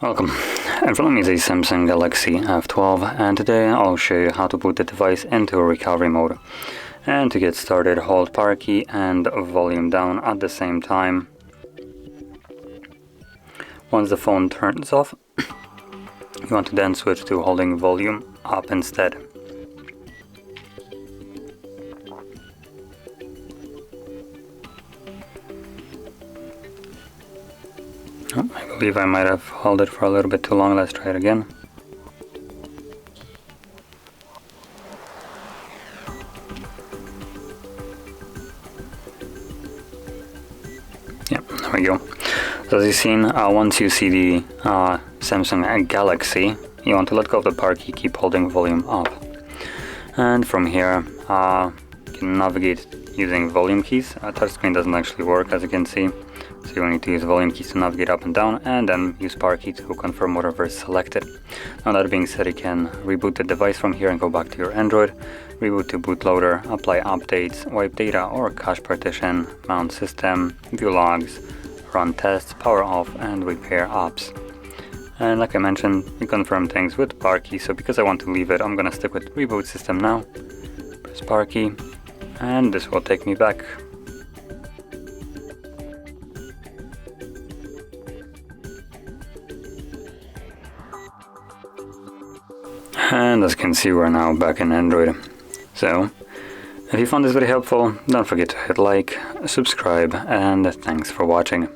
Welcome, in front of me is a Samsung Galaxy F12, and today I'll show you how to boot the device into recovery mode. And to get started, hold power key and volume down at the same time. Once the phone turns off, you want to then switch to holding volume up instead. Oh, I believe I might have held it for a little bit too long. Let's try it again. Yep, there we go. So as you've seen, once you see the Samsung Galaxy, you want to let go of the power key, keep holding volume up. And from here, you can navigate using volume keys. Touchscreen doesn't actually work, as you can see. So you will need to use volume keys to navigate up and down, and then use power key to confirm whatever is selected. Now that being said, you can reboot the device from here and go back to your Android, reboot to bootloader, apply updates, wipe data or cache partition, mount system, view logs, run tests, power off and repair apps. And like I mentioned, you confirm things with power key, so because I want to leave it, I'm gonna stick with reboot system now. Press power key, and this will take me back. And as you can see, we're now back in Android. So, if you found this video helpful, don't forget to hit like, subscribe, and thanks for watching.